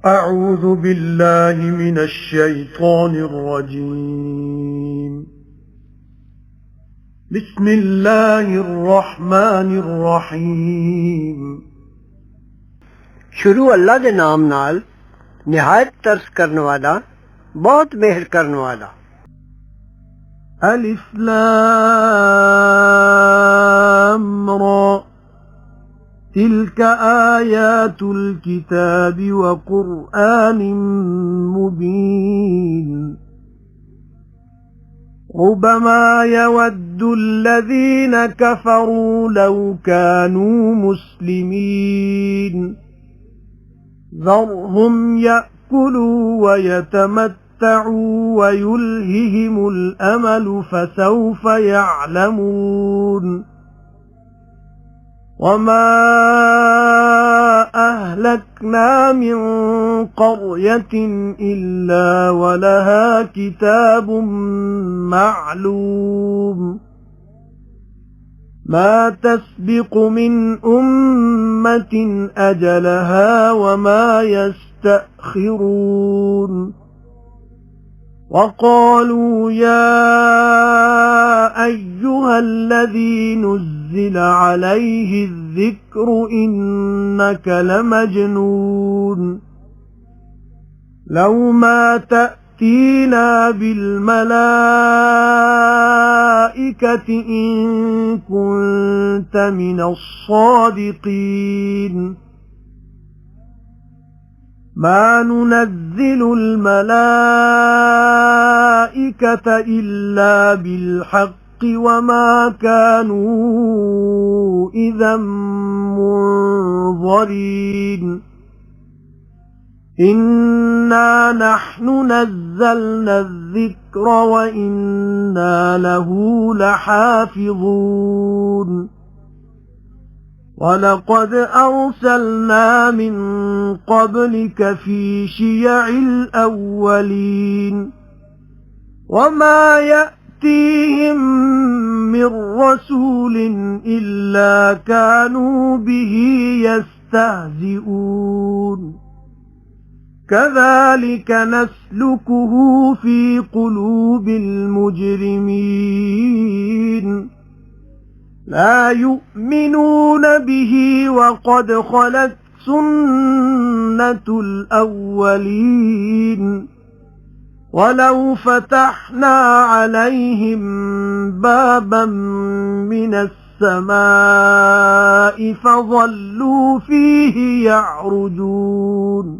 أعوذ بالله من الشيطان الرجيم بسم الله الرحمن الرحيم شروع اللہ دے نام نال نہایت ترس کرنے والا بہت مہر کرنے والا ألف لام را تلك آيات الكتاب وقرآن مبين ربما يود الذين كفروا لو كانوا مسلمين ذرهم يأكلوا ويتمتعوا ويلههم الأمل فسوف يعلمون وما أهلكنا من قرية إلا ولها كتاب معلوم ما تسبق من أمة أجلها وما يستأخرون وقالوا يا أيها الذي نزل عليه الذكر إنك لمجنون لو ما تأتينا بالملائكة إن كنت من الصادقين ما ننزل الملائكة إلا بالحق وما كانوا إذا منظرين إنا نحن نزلنا الذكر وإنا له لحافظون ولقد أرسلنا من قبلك في شيع الأولين وما يأتيهم من رسول إلا كانوا به يستهزئون كذلك نسلكه في قلوب المجرمين لا يؤمنون به وقد خلت سنة الأولين ولو فتحنا عليهم بابا من السماء فظلوا فيه يعرجون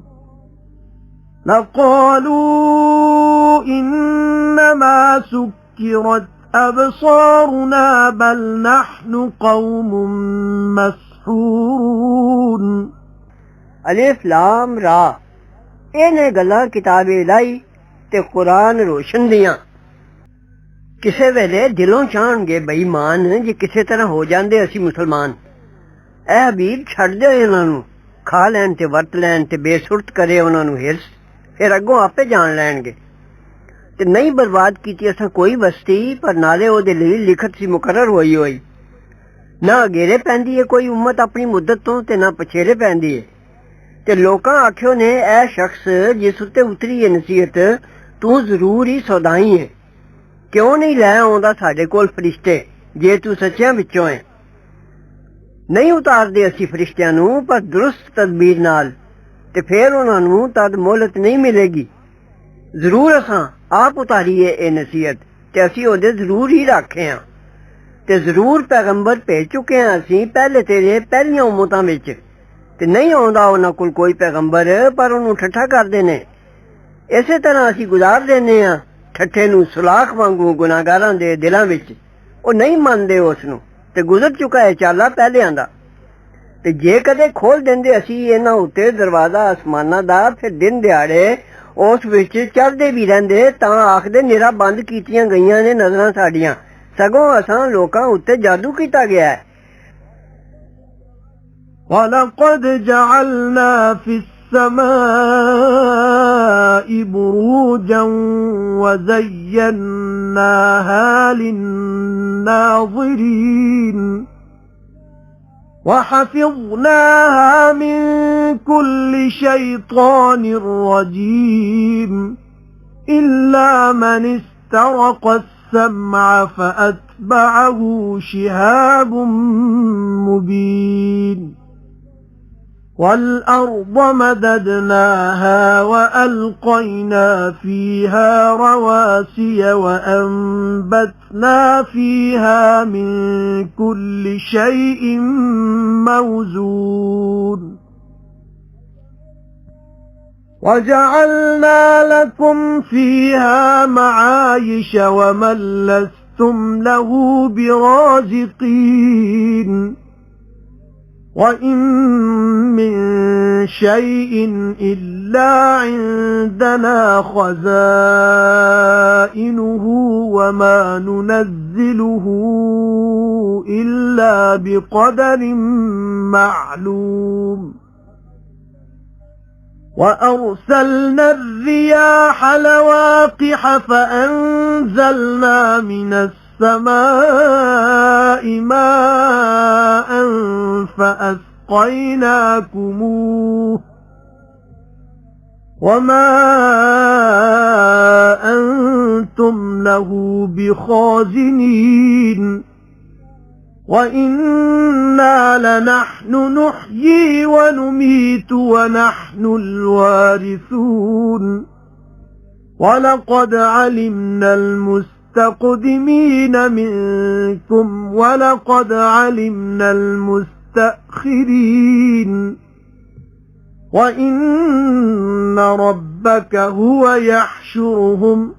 لقالوا إنما سكرت أبصارنا بل نحن قوم مسحورون الف لام را ਇਹਨੇ ਗੱਲਾਂ ਕਿਤਾਬ ਇਲਾਹੀ ਤੇ ਕੁਰਾਨ ਰੋਸ਼ਨ ਦੀਆਂ ਕਿਸੇ ਵੇਲੇ ਦਿਲੋਂ ਚਾਹਣਗੇ ਬੇਈਮਾਨ ਜੇ ਕਿਸੇ ਤਰ੍ਹਾਂ ਹੋ ਜਾਂਦੇ ਅਸੀਂ ਮੁਸਲਮਾਨ ਐ ਹਬੀਬ ਛੱਡ ਦਿਓ ਇਹਨਾਂ ਨੂੰ ਖਾ ਲੈਣ ਤੇ ਵਰਤ ਲੈਣ ਤੇ ਬੇਸੁਰਤ ਕਰੇ ਉਹਨਾਂ ਨੂੰ ਹਿਰਸ ਫਿਰ ਅੱਗੋਂ ਆਪੇ ਜਾਣ ਲੈਣਗੇ ਤੇ ਨਹੀਂ ਬਰਬਾਦ ਕੀਤੀ ਅਸਾਂ ਕੋਈ ਬਸਤੀ ਪਰ ਨਾਲੇ ਉਹਦੇ ਲਈ ਲਿਖਤ ਸੀ ਮੁਕਰਰ ਹੋਈ ਨਾ ਅਗੇਰੇ ਪੈਂਦੀ ਹੈ ਕੋਈ ਉਮਤ ਆਪਣੀ ਮੁੱਦਤ ਤੋਂ ਤੇ ਨਾ ਪਛੇਰੇ ਪੈਂਦੀ ਹੈ ਤੇ ਲੋਕਾਂ ਆਖਿਓ ਨੇ ਇਹ ਸ਼ਖਸ ਜਿਸ ਉੱਤੇ ਉਤਰੀ ਹੈ ਨਸੀਹਤ ਤੂੰ ਜ਼ਰੂਰ ਹੀ ਸੌਦਾਈ ਹੈ ਕਿਉਂ ਨਹੀਂ ਲੈ ਆਉਂਦਾ ਸਾਡੇ ਕੋਲ ਫਰਿਸ਼ਤੇ ਜੇ ਤੂੰ ਸੱਚਿਆਂ ਵਿੱਚੋਂ ਹੈ ਨਹੀਂ ਉਤਾਰਦੇ ਅਸੀਂ ਫਰਿਸ਼ਤਿਆਂ ਨੂੰ ਪਰ ਦਰੁਸਤ ਤਦਬੀਰ ਨਾਲ ਤੇ ਫਿਰ ਉਹਨਾਂ ਨੂੰ ਤਦ ਮੋਹਲਤ ਨਹੀਂ ਮਿਲੇਗੀ ਜ਼ਰੂਰ ਅਸਾਂ ਆਪ ਉਤਾਰੀਏ ਇਹ ਨਸੀਹਤ ਤੇ ਅਸੀਂ ਉਹਦੇ ਜ਼ਰੂਰ ਹੀ ਰੱਖੇ ਹਾਂ ਤੇ ਜ਼ਰੂਰ ਪੈਗੰਬਰ ਭੇਜ ਚੁੱਕੇ ਹਾਂ ਅਸੀਂ ਪਹਿਲੇ ਤੇਰੇ ਪਹਿਲੀਆਂ ਉਮਤਾਂ ਵਿੱਚ ਤੇ ਨਹੀਂ ਆਉਂਦਾ ਉਹਨਾਂ ਕੋਲ ਕੋਈ ਪੈਗੰਬਰ ਪਰ ਉਹਨੂੰ ਠੱਠਾ ਕਰਦੇ ਨੇ ਇਸੇ ਤਰ੍ਹਾਂ ਅਸੀਂ ਗੁਜ਼ਾਰ ਦਿੰਦੇ ਹਾਂ ਠੱਠੇ ਨੂੰ ਸੁਲਾਖ ਵਾਂਗੂ ਗੁਨਾਹਗਾਰਾਂ ਦੇ ਦਿਲਾਂ ਵਿੱਚ ਉਹ ਨਹੀਂ ਮੰਨਦੇ ਉਸ ਨੂੰ ਤੇ ਗੁਜ਼ਰ ਚੁੱਕਾ ਹੈ ਚਾਲਾ ਪਹਿਲਿਆਂ ਦਾ ਤੇ ਜੇ ਕਦੇ ਖੋਲ ਦਿੰਦੇ ਅਸੀਂ ਇਹਨਾਂ ਉੱਤੇ ਦਰਵਾਜ਼ਾ ਅਸਮਾਨਾਂ ਦਾ ਫਿਰ ਦਿਨ ਦਿਹਾੜੇ ਉਸ ਵਿੱਚ ਚੜ੍ਹਦੇ ਵੀ ਰਹਿੰਦੇ ਤਾਂ ਆਖਦੇ ਨਿਰਾ ਬੰਦ ਕੀਤੀਆਂ ਗਈਆਂ ਨੇ ਨਜ਼ਰਾਂ ਸਾਡੀਆਂ ਸਗੋਂ ਅਸਾਂ ਲੋਕਾਂ ਉੱਤੇ ਜਾਦੂ ਕੀਤਾ ਗਿਆ ਹੈ وَلَقَدْ جَعَلْنَا فِي السَّمَاءِ بُرُوجًا وَزَيَّنَّاهَا لِلنَّاظِرِينَ وحفظناها من كل شيطان رجيم إلا من استرق السمع فأتبعه شهاب مبين والأرض مددناها وألقينا فيها رواسي وأنبتنا فيها من كل شيء موزون وجعلنا لكم فيها معايش ومن لستم له برازقين وإن من شيء إلا عندنا خزائنه وما ننزله إلا بقدر معلوم وأرسلنا الرياح لواقح فأنزلنا من السماء ماء فأسقيناكموه وما أنتم له بخازنين وإنا لنحن نحيي ونميت ونحن الوارثون ولقد علمنا المستقدمين منكم ولقد علمنا المستأخرين وإن ربك هو يحشرهم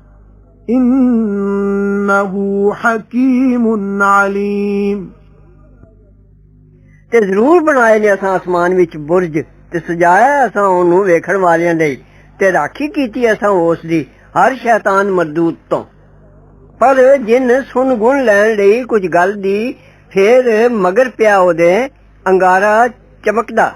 إنه حكيم عليم ਤੇ ਜ਼ਰੂਰ ਬਣਾਏ ਨੇ ਅਸਾਂ ਅਸਮਾਨ ਵਿੱਚ ਬੁਰਜ ਤੇ ਸਜਾਇਆ ਅਸਾਂ ਉਹਨੂੰ ਵੇਖਣ ਵਾਲਿਆਂ ਲਈ ਤੇ ਰਾਖੀ ਕੀਤੀ ਅਸਾਂ ਉਸ ਦੀ ਹਰ ਸ਼ੈਤਾਨ ਮਰਦੂਦ ਤੋਂ ਪਰ ਜਿਨ ਸੁਣ ਗੁਣ ਲੈਣ ਲਈ ਕੁਝ ਗੱਲ ਦੀ ਫੇਰ ਮਗਰ ਪਿਆ ਉਹਦੇ ਅੰਗਾਰਾ ਚਮਕਦਾ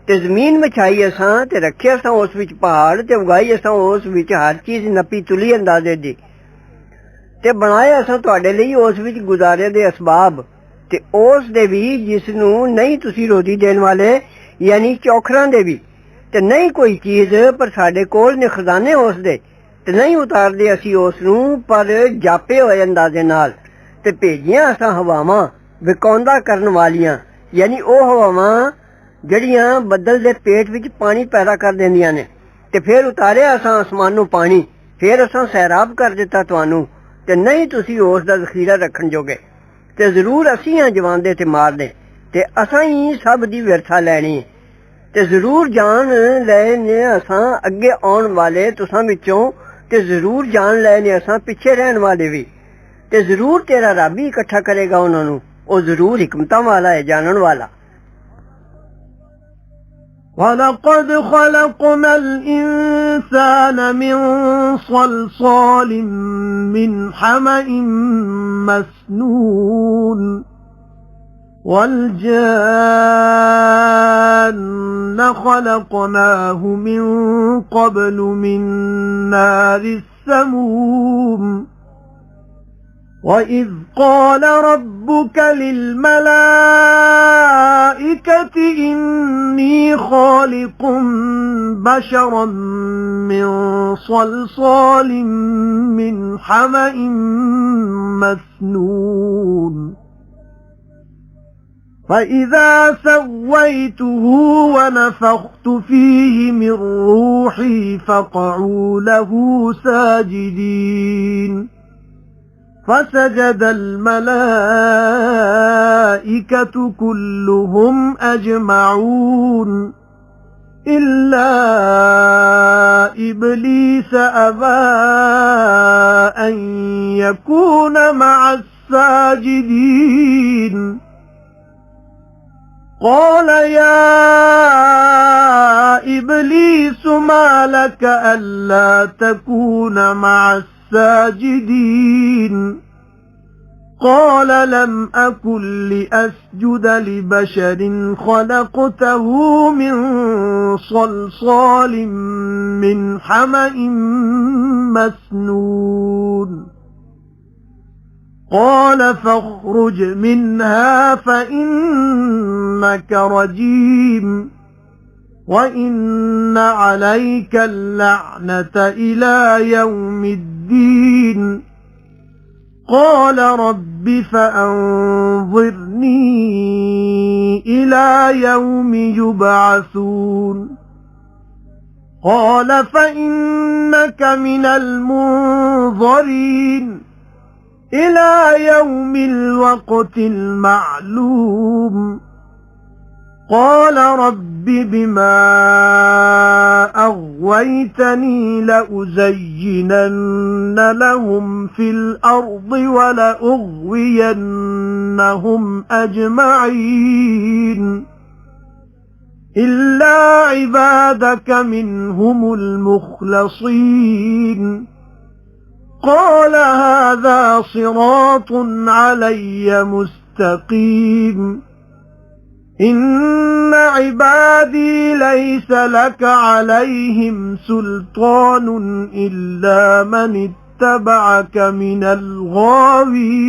ਤੇ ਜ਼ਮੀਨ ਵਿਛਾਈ ਅਸਾਂ ਤੇ ਰੱਖਿਆ ਅਸਾਂ ਉਸ ਵਿੱਚ ਪਹਾੜ ਤੇ ਉਗਾਈ ਅਸਾਂ ਉਸ ਵਿੱਚ ਹਰ ਚੀਜ਼ ਨਪੀ ਤੁਲੀ ਅੰਦਾਜ਼ੇ ਦੀ ਤੇ ਬਣਾਇਆ ਅਸਾਂ ਤੁਹਾਡੇ ਲਈ ਉਸ ਵਿੱਚ ਗੁਜ਼ਾਰੇ ਦੇ ਅਸਬਾਬ ਤੇ ਉਸ ਦੇ ਵੀ ਜਿਸ ਨੂੰ ਨਹੀਂ ਤੁਸੀਂ ਰੋਟੀ ਦੇਣ ਵਾਲੇ ਯਾਨੀ ਚੌਖਰਾਂ ਦੇ ਵੀ ਤੇ ਨਹੀਂ ਕੋਈ ਚੀਜ਼ ਪਰ ਸਾਡੇ ਕੋਲ ਨੇ ਖਜ਼ਾਨੇ ਉਸ ਦੇ ਤੇ ਨਹੀਂ ਉਤਾਰਦੇ ਅਸੀਂ ਉਸ ਨੂੰ ਪਰ ਜਾਪੇ ਹੋਏ ਅੰਦਾਜ਼ੇ ਨਾਲ ਤੇ ਭੇਜੀਆਂ ਅਸਾਂ ਹਵਾਵਾਂ ਵਿਕਾਉਂਦਾ ਕਰਨ ਵਾਲੀਆਂ ਯਾਨੀ ਉਹ ਹਵਾਵਾਂ ਜਿਹੜੀਆਂ ਬੱਦਲ ਦੇ ਪੇਟ ਵਿੱਚ ਪਾਣੀ ਪੈਦਾ ਕਰ ਦਿੰਦੀਆਂ ਨੇ ਤੇ ਫਿਰ ਉਤਾਰਿਆ ਅਸਾਂ ਅਸਮਾਨੋਂ ਪਾਣੀ ਫਿਰ ਅਸਾਂ ਸੈਰਾਬ ਕਰ ਦਿੱਤਾ ਤੁਹਾਨੂੰ ਤੇ ਨਹੀਂ ਤੁਸੀਂ ਉਸ ਦਾ ਜ਼ਖੀਰਾ ਰੱਖਣ ਜੋਗੇ ਤੇ ਜ਼ਰੂਰ ਅਸੀਂ ਹਾਂ ਜਵਾਂਦੇ ਤੇ ਮਾਰਦੇ ਤੇ ਅਸਾਂ ਹੀ ਸਭ ਦੀ ਵਿਰਥਾ ਲੈਣੀ ਤੇ ਜ਼ਰੂਰ ਜਾਨ ਲੈ ਨੇ ਅਸਾਂ ਅੱਗੇ ਆਉਣ ਵਾਲੇ ਤੁਸਾਂ ਵਿੱਚੋਂ ਤੇ ਜ਼ਰੂਰ ਜਾਨ ਲੈ ਨੇ ਅਸਾਂ ਪਿੱਛੇ ਰਹਿਣ ਵਾਲੇ ਵੀ ਤੇ ਜ਼ਰੂਰ ਤੇਰਾ ਰੱਬ ਹੀ ਇਕੱਠਾ ਕਰੇਗਾ ਉਹਨਾਂ ਨੂੰ ਉਹ ਜ਼ਰੂਰ ਹਕਮਤਾਂ ਵਾਲਾ ਹੈ ਜਾਣਨ ਵਾਲਾ وَلَقَدْ خَلَقْنَا الْإِنسَانَ مِنْ صَلْصَالٍ مِنْ حَمَإٍ مَسْنُونٍ وَالْجَانَّ خَلَقْنَاهُ مِنْ قَبْلُ مِنْ نَارِ السَّمُومِ وَإِذْ قَالَ رَبُّكَ لِلْمَلَائِكَةِ إِنِّي خَالِقٌ بَشَرًا مِنْ صَلْصَالٍ مِنْ حَمَإٍ مَسْنُونٍ فَإِذَا سَوَّيْتُهُ وَنَفَخْتُ فِيهِ مِنْ رُوحِي فَقَعُوا لَهُ سَاجِدِينَ فسجد الملائكة كلهم أجمعون إلا إبليس أبى أن يكون مع الساجدين قال يا إبليس ما لك ألا تكون مع الساجدين قال لم أكن لأسجد لبشر خلقته من صلصال من حمأ مسنون قال فاخرج منها فإنك رجيم وإن عليك اللعنة إلى يوم الدين قال رب فأنظرني إلى يوم يبعثون قال فإنك من المنظرين إلى يوم الوقت المعلوم قال رب بما أغويتني لأزينن لهم في الأرض ولأغوينهم أجمعين إلا عبادك منهم المخلصين قال هذا صراط علي مستقيم إن عبادي ليس لك عليهم سلطان إلا من اتبعك من الغاوين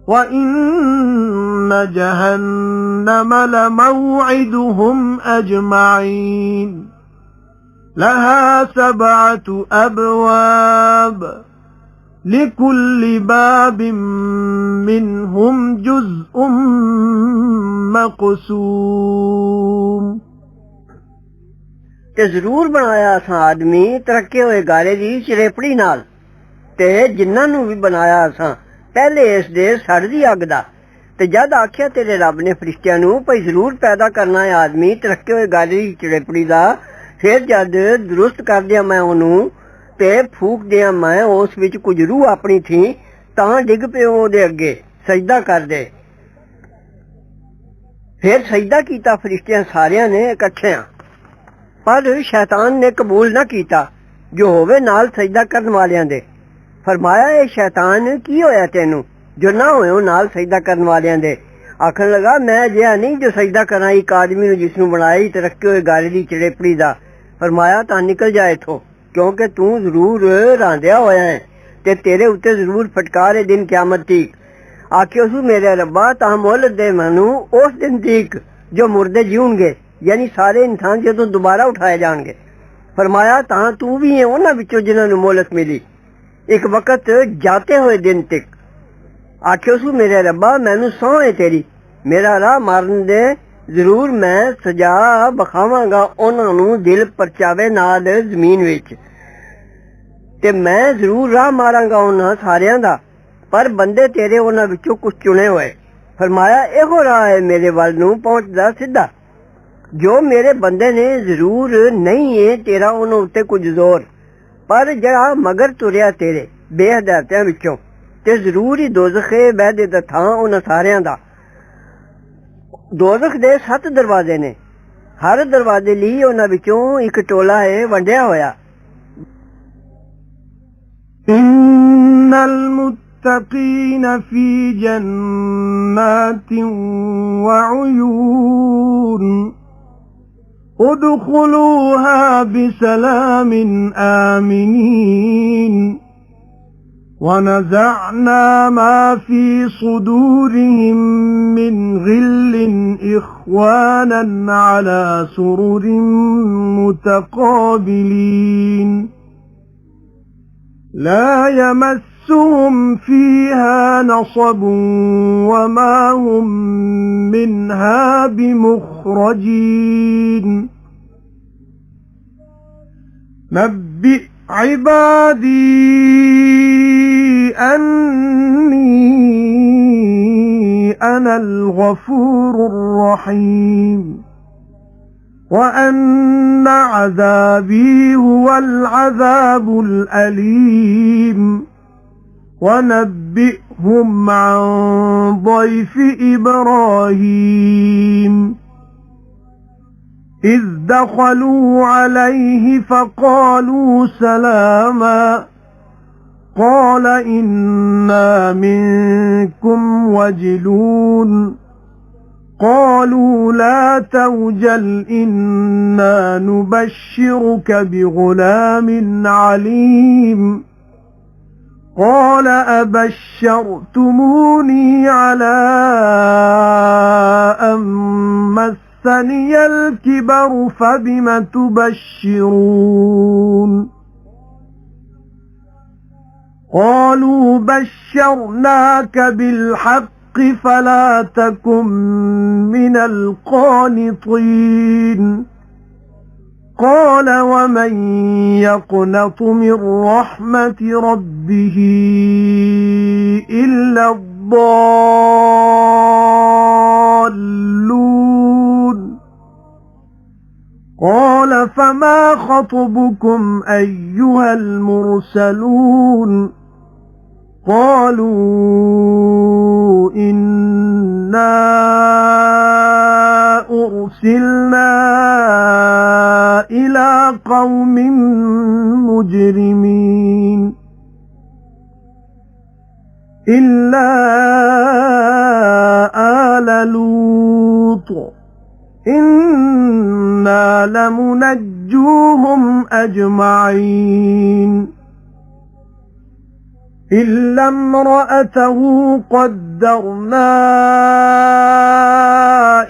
وإن جهنم لموعدهم أجمعين لها 7 أبواب لكل باب منهم جزء مقسوم ਤੇ ਜ਼ਰੂਰ ਬਣਾਇਆ ਅਸਾਂ ਆਦਮੀ ਤਰੱਕੇ ਹੋਏ ਗਾਰੇ ਦੀ ਚਰੇਪੜੀ ਨਾਲ ਤੇ ਜਿਨ੍ਹਾਂ ਨੂੰ ਵੀ ਬਣਾਇਆ ਅਸਾਂ ਪਹਿਲੇ ਇਸ ਦੇ ਸੜ ਦੀ ਅੱਗ ਦਾ ਤੇ ਜਦ ਆਖਿਆ ਤੇਰੇ ਰੱਬ ਨੇ ਫਰਿਸ਼ਤਿਆਂ ਨੂੰ ਭਈ ਜ਼ਰੂਰ ਪੈਦਾ ਕਰਨਾ ਹੈ ਆਦਮੀ ਤਰੱਕੇ ਹੋਏ ਗਾਰੇ ਦੀ ਚਰੇਪੜੀ ਦਾ ਫਿਰ ਜਦ ਦਰੁਸਤ ਕਰ ਦਿਆਂ ਮੈਂ ਉਹਨੂੰ ਤੇ ਫੂਕ ਦਿਆਂ ਮੈਂ ਉਸ ਵਿੱਚ ਕੁਝ ਰੂਹ ਆਪਣੀ ਥੀ ਤਾਂ ਡਿੱਗ ਪਿਓ ਉਹਦੇ ਅੱਗੇ ਸਜਦਾ ਕਰਦੇ ਫਿਰ ਸਜਦਾ ਕੀਤਾ ਫਰਿਸ਼ਤਿਆਂ ਸਾਰਿਆਂ ਨੇ ਇਕੱਠਿਆਂ ਪਰ ਸ਼ੈਤਾਨ ਨੇ ਕਬੂਲ ਨਾ ਕੀਤਾ ਜੋ ਹੋਵੇ ਨਾਲ ਸਜਦਾ ਕਰਨ ਵਾਲਿਆਂ ਦੇ ਫਰਮਾਇਆ ਇਹ ਸ਼ੈਤਾਨ ਕੀ ਹੋਇਆ ਤੈਨੂੰ ਜੋ ਨਾ ਹੋਇਓ ਨਾਲ ਸਜਦਾ ਕਰਨ ਵਾਲਿਆਂ ਦੇ ਆਖਣ ਲਗਾ ਮੈਂ ਅਜਿਹਾ ਨਹੀਂ ਜੋ ਸਜਦਾ ਕਰਾਂ ਇੱਕ ਆਦਮੀ ਨੂੰ ਜਿਸ ਨੂੰ ਬਣਾਇਆ ਤੇ ਰੱਖੇ ਹੋਏ ਗਾਰੇ ਦੀ ਚੜੇਪੜੀ ਦਾ ਫਰਮਾਇਆ ਤਾਂ ਨਿਕਲ ਜਾ ਇੱਥੋਂ ਕਿਉਂਕਿ ਤੂੰ ਜ਼ਰੂਰ ਰਾਂਦਿਆ ਹੋਇਆ ਹੈ ਤੇ ਤੇਰੇ ਉੱਤੇ ਜ਼ਰੂਰ ਫਟਕਾਰ ਹੈ ਦਿਨ ਕਿਆਮਤ ਤੀਕ ਆਖਿਓ ਸੂ ਮੇਰੇ ਰੱਬਾ ਤਾਂ ਮੋਹਲਤ ਦੇ ਮੈਨੂੰ ਉਸ ਦਿਨ ਤੀਕ ਜੋ ਮੁਰਦੇ ਜੀਉਣਗੇ ਯਾਨੀ ਸਾਰੇ ਇਨਸਾਨ ਜਦੋਂ ਦੁਬਾਰਾ ਉਠਾਏ ਜਾਣਗੇ ਫਰਮਾਇਆ ਤਾਂ ਤੂੰ ਵੀ ਹੈ ਉਹਨਾਂ ਵਿੱਚੋਂ ਜਿਨ੍ਹਾਂ ਨੂੰ ਮੋਹਲਤ ਮਿਲੀ ਇੱਕ ਵਕਤ ਜਾਤੇ ਹੋਏ ਦਿਨ ਤੱਕ ਆਖਿਓ ਸੂ ਮੇਰੇ ਰੱਬਾ ਮੈਨੂੰ ਸਹੁੰ ਹੈ ਤੇਰੀ ਮੇਰਾ ਰਾਹ ਮਾਰਨ ਦੇ ਜ਼ਰੂਰ ਮੈਂ ਸਜ਼ਾ ਬਖਾਵਾਂਗਾ ਉਹਨਾਂ ਨੂੰ ਦਿਲ ਪਰਚਾਵੇ ਨਾਲ ਜ਼ਮੀਨ ਵਿੱਚ ਤੇ ਮੈਂ ਜ਼ਰੂਰ ਰਾਹ ਮਾਰਾਂਗਾ ਉਹਨਾਂ ਸਾਰਿਆਂ ਦਾ ਪਰ ਬੰਦੇ ਤੇਰੇ ਉਹਨਾਂ ਵਿੱਚੋਂ ਕੁਝ ਚੁਣੇ ਹੋਏ ਫਰਮਾਇਆ ਇਹੋ ਰਾਹ ਹੈ ਮੇਰੇ ਵੱਲ ਨੂੰ ਪਹੁੰਚਦਾ ਸਿੱਧਾ ਜੋ ਮੇਰੇ ਬੰਦੇ ਨੇ ਜ਼ਰੂਰ ਨਹੀਂ ਹੈ ਤੇਰਾ ਉਹਨਾਂ ਉੱਤੇ ਕੁਝ ਜ਼ੋਰ ਪਰ ਜਿਹੜਾ ਮਗਰ ਤੁਰਿਆ ਤੇਰੇ ਬੇਹਦਾਇਤਾਂ ਵਿੱਚੋਂ ਤੇ ਜ਼ਰੂਰ ਹੀ ਦੋਜ਼ਖੇ ਬਹਿਦੇ ਦਾ ਥਾਂ ਉਹਨਾਂ ਸਾਰਿਆਂ ਦਾ ਦੋਜ਼ਖ ਦੇ 7 ਦਰਵਾਜ਼ੇ ਨੇ ਹਰ ਦਰਵਾਜ਼ੇ ਲਈ ਉਹਨਾਂ ਵਿੱਚੋਂ ਇੱਕ ਟੋਲਾ ਹੈ ਵੰਡਿਆ ਹੋਇਆ innal muttaqina fi jannatin wa uyun udkhuluha bisalamin aminin ونزعنا ما في صدورهم من غل إخوانا على سرر متقابلين لا يمسهم فيها نصب وما هم منها بمخرجين نبئ عبادي أني أنا الغفور الرحيم وأن عذابي هو العذاب الأليم ونبئهم عن ضيف إبراهيم إذ دخلوا عليه فقالوا سلاما قال إنا منكم وجلون قالوا لا توجل إنا نبشرك بغلام عليم قال أبشرتموني على أن مسني الكبر فبم تبشرون قالوا بشرناك بالحق فلا تكن من القانطين قال ومن يقنط من رحمة ربه إلا الضالون قال فما خطبكم أيها المرسلون قالوا إنا أرسلنا إلى قوم مجرمين إلا آل لوط إنا لمنجوهم أجمعين إلا امرأته قدرنا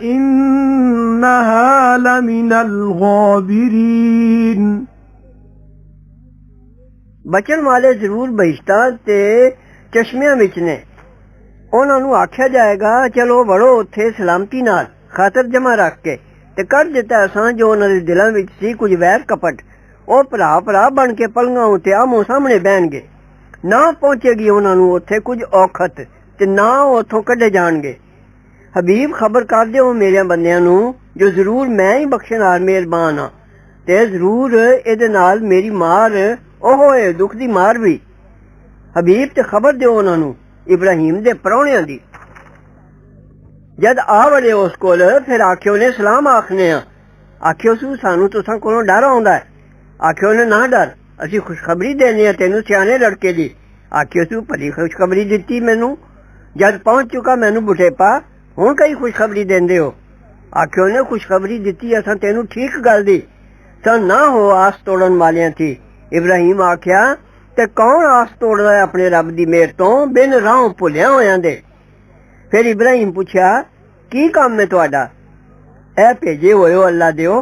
إنها لمن الغابرين بچن والے ضرور بہشتاں تے چشمیاں وچ نے انہاں نوں آکھیا جائے گا چلو وڑو اوتھے سلامتی نال خاطر جمع رکھ کے تے کر دتا اساں جو انہاں دے دلاں وچ سی کچھ ویر کپٹ او بھرا بن کے پلنگاں اُتے آمو سامنے بہن گے نہ پہنچے گی انہاں نوں اوتھے کچھ اوکھت تے نہ اوتھوں کڈے جان گے حبیب خبر کر دیو میرے بندیاں نوں جو ضرور میں ہی بخشنہار مہربان ہاں تے ضرور اے نال میری مار او ہوئے دکھ دی مار بھی حبیب تے خبر دیو انہاں نوں ابراہیم دے پرونیاں دی جد آ وڑے اس کول پھر آکھیو نے سلام آکھنے ہاں آکھیو سو سانوں تساں کولوں ڈر آوندا ہے آکھیو نے نہ ڈر اسی خوشخبری دینے ہیں تینوں سیانے لڑکے دی آکھیو سو بڑی خوشخبری دتی مینوں جد پہنچ چکا مینوں بٹھیپا ہن کئی خوشخبری دیندے ہو آکھیو نے خوشخبری دتی اساں تینوں ٹھیک گل دی سن نہ ہو آس توڑن والیاں تھی ابراہیم آکھیا تے کون آس توڑدا ہے اپنے رب دی مہر تو بن راہوں بھلیاں ہویاں دے پھر ابراہیم پوچھیا کی کام ہے تہاڈا اے بھیجے ہوئے ہو اللہ دیو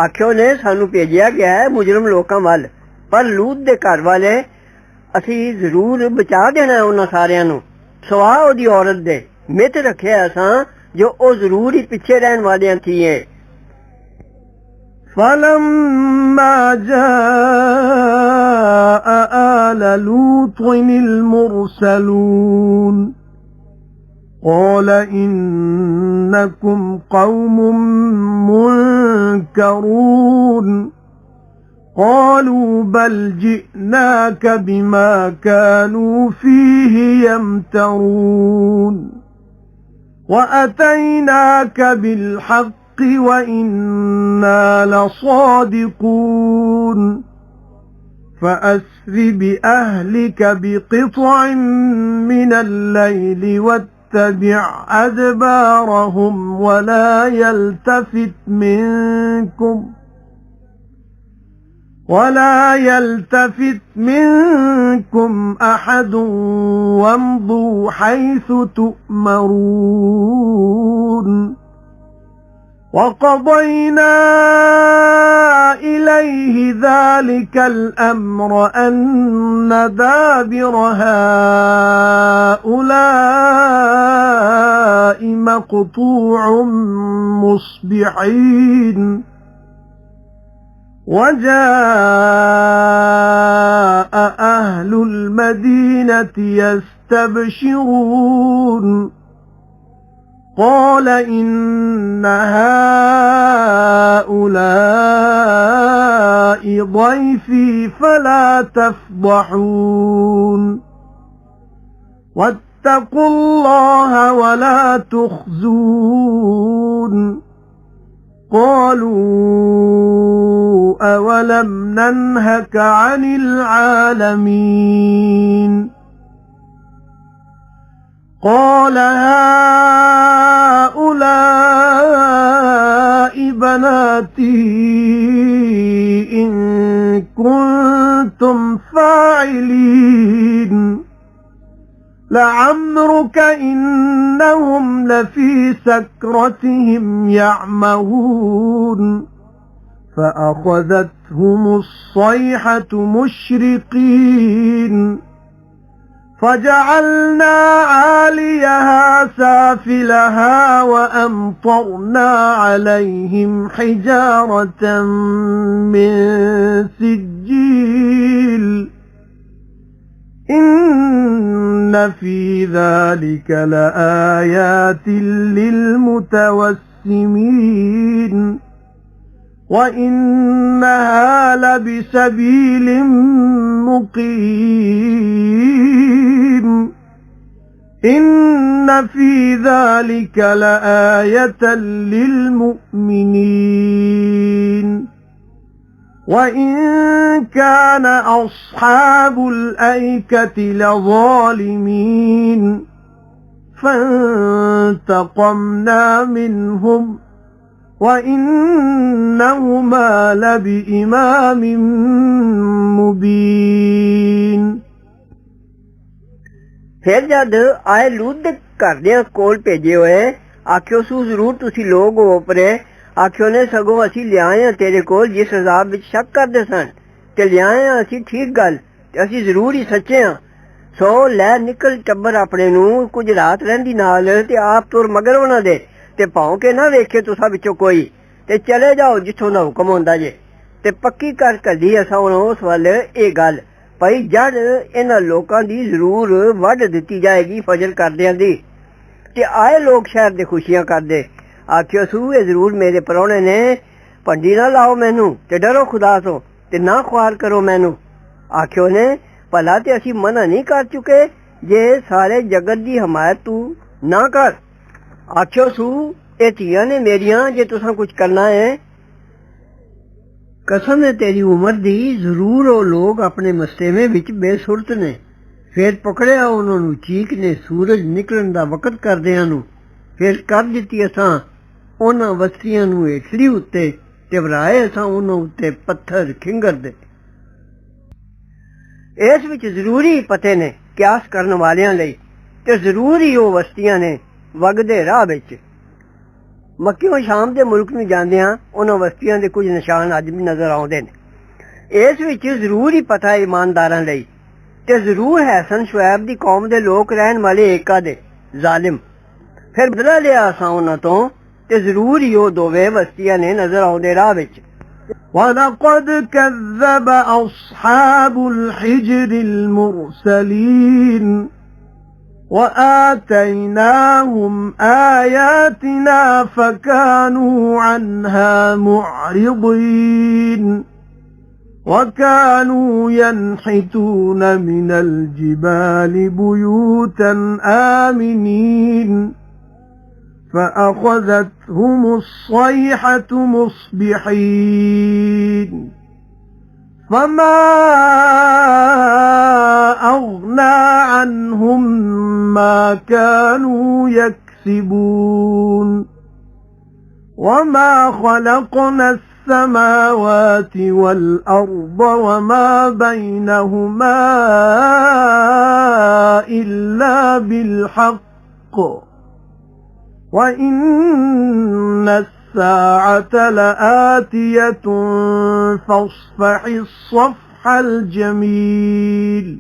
آکھیو نے سانوں بھیجیا گیا ہے مجرم لوکاں ول پر لوط دے گھر والے اسی ضرور بچا دینا ہے انہاں ساریاں نوں سوا او دی عورت دے مت رکھیا اساں جو او ضرور ہی پیچھے رہن والیاں تھیے فلما جاء آل لوط المرسلون قال إنكم قوم منكرون قالوا بل جئناك بما كانوا فيه يمترون وأتيناك بالحق وإنا لصادقون فأسر بأهلك بقطع من الليل واتبع أدبارهم ولا يلتفت منكم أحد وامضوا حيث تؤمرون وقضينا إليه ذلك الأمر أن دابر هؤلاء مقطوع مصبحين وجاء أهل المدينة يستبشرون قال إن هؤلاء ضيفي فلا تفضحون واتقوا الله ولا تخزون قالوا أولم ننهك عن العالمين قال هؤلاء بناتي إن كنتم فاعلين لعمرك إنهم لفي سكرتهم يعمهون فأخذتهم الصيحة مشرقين فجعلنا عاليها سافلها وأمطرنا عليهم حجارة من سجيل إن في ذلك لآيات للمتوسمين وإنها لبسبيل مقيم إن في ذلك لآية للمؤمنين وإن كان أصحاب الأيكة لظالمين فانتقمنا منهم وإنهما لبإمام مبين ਫਿਰ ਜਦ ਆਏ ਲੂਤ ਦੇ ਘਰਦਿਆਂ ਕੋਲ ਭੇਜੇ ਹੋਏ ਆਖਿਓ ਸੂ ਜ਼ਰੂਰ ਤੁਸੀਂ ਲੋਕ ਹੋ ਪਰੇ ਆਖਿਓ ਨੇ ਸਗੋਂ ਅਸੀਂ ਲਿਆਏ ਹਾਂ ਤੇਰੇ ਕੋਲ ਜਿਸ ਅਜ਼ਾਬ ਵਿੱਚ ਸ਼ੱਕ ਕਰਦੇ ਸਨ ਤੇ ਲਿਆਏ ਹਾਂ ਅਸੀਂ ਠੀਕ ਗੱਲ ਤੇ ਅਸੀਂ ਜ਼ਰੂਰ ਹੀ ਸੱਚੇ ਹਾਂ ਸੋ ਲੈ ਨਿਕਲ ਟੱਬਰ ਆਪਣੇ ਨੂੰ ਕੁਝ ਰਾਤ ਰਹਿੰਦੀ ਨਾਲ ਤੇ ਆਪ ਤੁਰ ਮਗਰ ਉਹਨਾਂ ਦੇ ਤੇ ਭਾਉ ਕੇ ਨਾ ਵੇਖੇ ਤੁਸਾਂ ਵਿੱਚੋਂ ਕੋਈ ਤੇ ਚਲੇ ਜਾਓ ਜਿੱਥੋਂ ਦਾ ਹੁਕਮ ਹੁੰਦਾ ਜੇ ਤੇ ਪੱਕੀ ਕਰ ਕੱਢੀ ਅਸਾਂ ਉਸ ਵੱਲ ਇਹ ਗੱਲ ਭਾਈ ਜੜ ਇਹਨਾਂ ਲੋਕਾਂ ਦੀ ਜ਼ਰੂਰ ਵੱਢ ਦਿੱਤੀ ਜਾਏਗੀ ਫਜਰ ਕਰਦਿਆਂ ਦੀ ਤੇ ਆਏ ਲੋਕ ਸ਼ਹਿਰ ਦੇ ਖੁਸ਼ੀਆਂ ਕਰਦੇ ਆਖਿਓ ਸੂ ਇਹ ਜ਼ਰੂਰ ਮੇਰੇ ਪ੍ਰਾਹੁਣੇ ਨੇ ਭੰਡੀ ਨਾ ਲਾਓ ਮੈਨੂੰ ਤੇ ਡਰੋ ਖੁਦਾ ਤੋਂ ਤੇ ਨਾ ਖੁਆਰ ਕਰੋ ਮੈਨੂੰ ਆਖਿਓ ਨੇ ਭਲਾ ਤੇ ਅਸੀਂ ਮਨਾ ਨਹੀਂ ਕਰ ਚੁੱਕੇ ਜੇ ਸਾਰੇ ਜਗਤ ਦੀ ਹਮਾਇਤ ਤੂੰ ਨਾ ਕਰ ਆਖਿਓ ਸੂ ਇਹ ਧੀਆਂ ਨੇ ਮੇਰੀਆਂ ਜੇ ਤੁਸਾਂ ਕੁਝ ਕਰਨਾ ਹੈ ਕਸਮ ਹੈ ਤੇਰੀ ਉਮਰ ਦੀ ਜ਼ਰੂਰ ਉਹ ਲੋਕ ਆਪਣੇ ਮਸਤੇਵੇਂ ਵਿੱਚ ਬੇਸੁਰਤ ਨੇ ਫਿਰ ਪਕੜਿਆ ਉਹਨਾਂ ਨੂੰ ਚੀਕ ਨੇ ਸੂਰਜ ਨਿਕਲਣ ਦਾ ਵਕਤ ਕਰਦਿਆਂ ਨੂੰ ਫਿਰ ਕਰ ਦਿੱਤੀ ਅਸਾਂ ਉਹਨਾਂ ਵਸਤੀਆਂ ਨੂੰ ਹੇਠਲੀ ਉੱਤੇ ਤੇ ਵਰਾਏ ਅਸਾਂ ਉਹਨਾਂ ਉੱਤੇ ਪੱਥਰ ਖਿੰਗਰ ਦੇ ਇਸ ਵਿੱਚ ਜ਼ਰੂਰੀ ਪਤੇ ਨੇ ਕਿਆਸ ਕਰਨ ਵਾਲਿਆਂ ਲਈ ਤੇ ਜ਼ਰੂਰੀ ਉਹ ਵਸਤੀਆਂ ਨੇ ਵਗਦੇ ਰਾਹ ਵਿੱਚ ਮੱਕੀਓਂ ਸ਼ਾਮ ਦੇ ਮੁਲਕ ਨੂੰ ਜਾਂਦਿਆਂ ਉਹਨਾਂ ਵਸਤੀਆਂ ਦੇ ਕੁਝ ਨਿਸ਼ਾਨ ਅੱਜ ਵੀ ਨਜ਼ਰ ਆਉਂਦੇ ਨੇ ਇਸ ਵਿੱਚ ਜ਼ਰੂਰ ਹੀ ਪਤਾ ਇਮਾਨਦਾਰਾਂ ਲਈ ਤੇ ਜ਼ਰੂਰ ਹੈਸਨ ਸ਼ੁਐਬ ਦੀ ਕੌਮ ਦੇ ਲੋਕ ਰਹਿਣ ਵਾਲੇ ਏਕਾ ਦੇ ਜ਼ਾਲਿਮ ਫਿਰ ਬਦਲਾ ਲਿਆ ਅਸਾਂ ਉਹਨਾਂ ਤੋਂ ਤੇ ਜ਼ਰੂਰ ਹੀ ਉਹ ਦੋਵੇਂ ਵਸਤੀਆਂ ਨੇ ਨਜ਼ਰ ਆਉਂਦੇ ਰਾਹ ਵਿੱਚ وَلَقَدْ كَذَّبَ أَصْحَابُ الْحِجْرِ الْمُرْسَلِينَ وَآتَيْنَاهُمْ آيَاتِنَا فَكَانُوا عَنْهَا مُعْرِضِينَ وَكَانُوا يَنْحِتُونَ مِنَ الْجِبَالِ بُيُوتًا آمِنِينَ فأخذتهم الصيحة مصبحين فما أغنى عنهم ما كانوا يكسبون وما خلقنا السماوات والأرض وما بينهما إلا بالحق وَإِنَّ السَّاعَةَ لَآتِيَةٌ فَاصْفَحِ الصَّفْحَ الْجَمِيلَ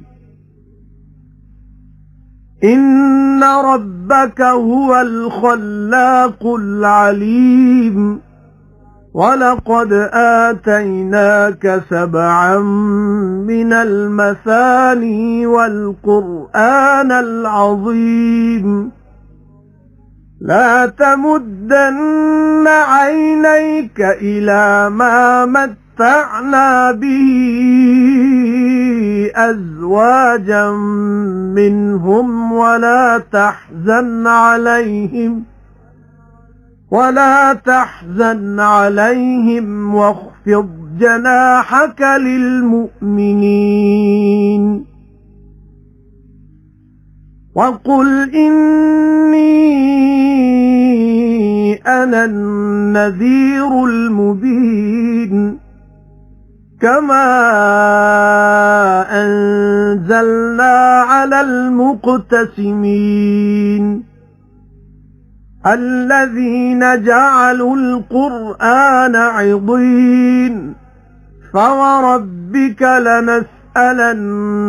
إِنَّ رَبَّكَ هُوَ الْخَلَّاقُ الْعَلِيمُ وَلَقَدْ آتَيْنَاكَ 7 مِنَ الْمَثَانِي وَالْقُرْآنَ الْعَظِيمَ لا تمدن عينيك إلى ما متعنا به أزواجا منهم ولا تحزن عليهم واخفض جناحك للمؤمنين وقل إني أنا النذير المبين كما أنزلنا على المقتسمين الذين جعلوا القرآن عضين فوربك لنسألنهم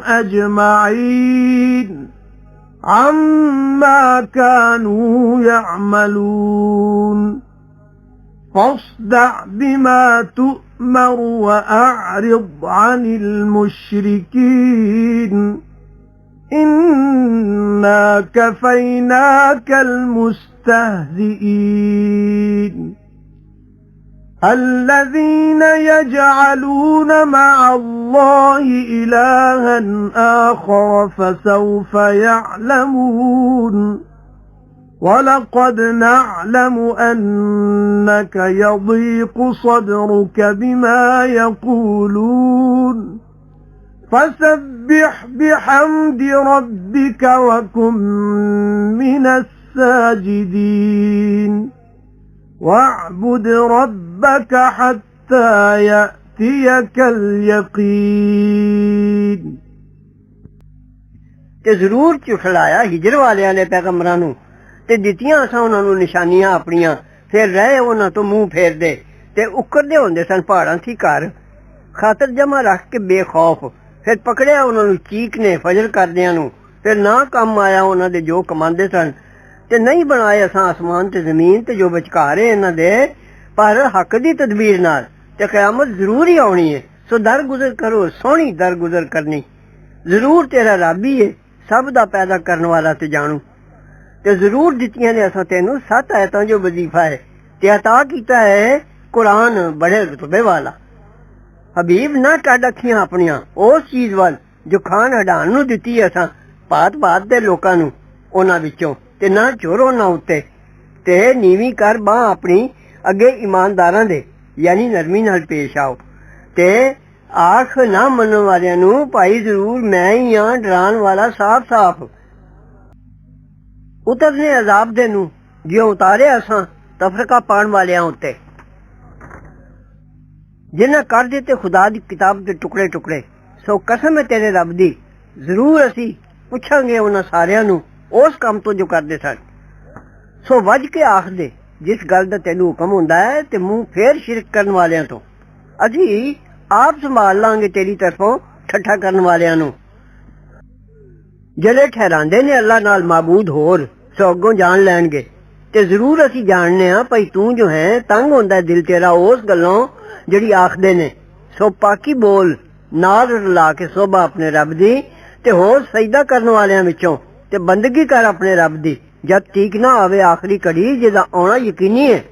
أجمعين عما كانوا يعملون فاصدع بما تؤمر وأعرض عن المشركين إنا كفيناك المستهزئين الذين يجعلون مع الله إلها آخر فسوف يعلمون ولقد نعلم أنك يضيق صدرك بما يقولون فسبح بحمد ربك وكن من الساجدين واعبد ربك حتى يأتيك اليقين ਤੇ ਜ਼ਰੂਰ ਝੁਠਲਾਇਆ ਹਿਜਰ ਵਾਲਿਆਂ ਨੇ ਪੈਗੰਬਰਾਂ ਨੂੰ ਤੇ ਦਿੱਤੀਆਂ ਅਸਾਂ ਉਹਨਾਂ ਨੂੰ ਨਿਸ਼ਾਨੀਆਂ ਆਪਣੀਆਂ ਫਿਰ ਰਹੇ ਉਹਨਾਂ ਤੋਂ ਮੂੰਹ ਫੇਰਦੇ ਤੇ ਉਕਰਦੇ ਹੁੰਦੇ ਸਨ ਪਹਾੜਾਂ ਸੀ ਘਰ ਖਾਤਰ ਜਮਾ ਰੱਖ ਕੇ ਬੇਖੌਫ ਫਿਰ ਪਕੜਿਆ ਉਹਨਾਂ ਨੂੰ ਚੀਕ ਨੇ ਫਜਰ ਕਰਦਿਆਂ ਨੂੰ ਫਿਰ ਨਾ ਕੰਮ ਆਇਆ ਉਹਨਾਂ ਦੇ ਜੋ ਕਮਾਉਂਦੇ ਸਨ ਤੇ ਨਹੀਂ ਬਣਾਏ ਅਸਾਂ ਆਸਮਾਨ ਤੇ ਜ਼ਮੀਨ ਤੇ ਜੋ ਵਿਚਕਾਰ ਹੈ ਇਹਨਾਂ ਦੇ ਪਰ ਹੱਕ ਦੀ ਤਦਬੀਰ ਨਾਲ ਤੇ ਕਿਆਮਤ ਜ਼ਰੂਰ ਹੀ ਆਉਣੀ ਹੈ ਸੋ ਦਰਗੁਜ਼ਰ ਕਰੋ ਸੋਹਣੀ ਦਰਗੁਜ਼ਰ ਕਰਨੀ ਜ਼ਰੂਰ ਤੇਰਾ ਰੱਬ ਹੀ ਹੈ ਸਭ ਦਾ ਪੈਦਾ ਕਰਨ ਵਾਲਾ ਤੇ ਜਾਣੂ ਤੇ ਜ਼ਰੂਰ ਦਿੱਤੀਆਂ ਨੇ ਅਸਾਂ ਤੈਨੂੰ 7 ਆਇਤਾਂ ਜੋ ਵਜ਼ੀਫਾ ਹੈ ਤੇ عطا ਕੀਤਾ ਹੈ ਕੁਰਾਨ ਬੜੇ ਰਤਬੇ ਵਾਲਾ ਹਬੀਬ ਨਾ ਕੱਢ ਅੱਖੀਆਂ ਆਪਣੀਆਂ ਉਸ ਚੀਜ਼ ਵੱਲ ਜੋ ਖਾਨ ਹਟਾਉਣ ਨੂੰ ਦਿੱਤੀ ਅਸਾਂ ਭਾਤ ਭਾਤ ਦੇ ਲੋਕਾਂ ਨੂੰ ਉਹਨਾਂ ਵਿੱਚੋਂ ਤੇ ਨਾ ਚੋਰੋ ਨਾ ਉੱਤੇ ਤੇ ਨੀਵੀਂ ਕਰ ਬਾਂਹ ਆਪਣੀ ਅੱਗੇ ਇਮਾਨਦਾਰਾਂ ਦੇ ਯਾਨੀ ਨਰਮੀ ਨਾਲ ਪੇਸ਼ ਆਓ ਤੇ ਆਖ ਨਾ ਮੰਨਣ ਵਾਲਿਆਂ ਨੂੰ ਭਾਈ ਜ਼ਰੂਰ ਮੈਂ ਹੀ ਹਾਂ ਡਰਾਉਣ ਵਾਲਾ ਸਾਫ਼ ਸਾਫ਼ ਉਤਰਨੇ ਅਜ਼ਾਬ ਦੇ ਨੂੰ ਜਿਉਂ ਉਤਾਰਿਆ ਅਸਾਂ ਤਫਰਕਾ ਪਾਉਣ ਵਾਲਿਆਂ ਉੱਤੇ ਜਿਨ੍ਹਾਂ ਕਰ ਦਿੱਤੇ ਖੁਦਾ ਦੀ ਕਿਤਾਬ ਦੇ ਟੁਕੜੇ ਟੁਕੜੇ ਸੋ ਕਸਮ ਹੈ ਤੇਰੇ ਰੱਬ ਦੀ ਜ਼ਰੂਰ ਅਸੀਂ ਪੁੱਛਾਂਗੇ ਉਹਨਾਂ ਸਾਰਿਆਂ ਨੂੰ ਉਸ ਕੰਮ ਤੋਂ ਜੋ ਕਰਦੇ ਸਨ ਸੋ ਵੱਜ ਕੇ ਆਖ ਦੇ ਜਿਸ ਗੱਲ ਦਾ ਤੈਨੂੰ ਹੁਕਮ ਹੁੰਦਾ ਹੈ ਤੇ ਮੂੰਹ ਫੇਰ ਸ਼ਿਰਕ ਕਰਨ ਵਾਲਿਆਂ ਤੋਂ ਅਸੀਂ ਆਪ ਸੰਭਾਲ ਲਾਂਗੇ ਤੇਰੀ ਤਰਫੋਂ ਠੱਠਾ ਕਰਨ ਵਾਲਿਆਂ ਨੂੰ ਜਿਹੜੇ ਠਹਿਰਾਂਦੇ ਨੇ ਅੱਲਾ ਨਾਲ ਮਾਬੂਦ ਹੋਰ ਸੋ ਅੱਗੋਂ ਜਾਣ ਲੈਣਗੇ ਤੇ ਜ਼ਰੂਰ ਅਸੀਂ ਜਾਣਨੇ ਆ ਭਈ ਤੂੰ ਜੋ ਹੈ ਤੰਗ ਹੁੰਦਾ ਦਿਲ ਤੇਰਾ ਉਸ ਗੱਲੋਂ ਜਿਹੜੀ ਆਖਦੇ ਨੇ ਸੋ ਪਾਕੀ ਬੋਲ ਨਾਲ ਰਲਾ ਕੇ ਸੋਭਾ ਆਪਣੇ ਰੱਬ ਦੀ ਤੇ ਹੋਰ ਸਜਦਾ ਕਰਨ ਵਾਲਿਆਂ ਵਿੱਚੋਂ ਤੇ ਬੰਦਗੀ ਕਰ ਆਪਣੇ ਰੱਬ ਦੀ ਜਦ ਠੀਕ ਨਾ ਆਵੇ ਆਖਰੀ ਘੜੀ ਜਿਹਦਾ ਆਉਣਾ ਯਕੀਨੀ ਹੈ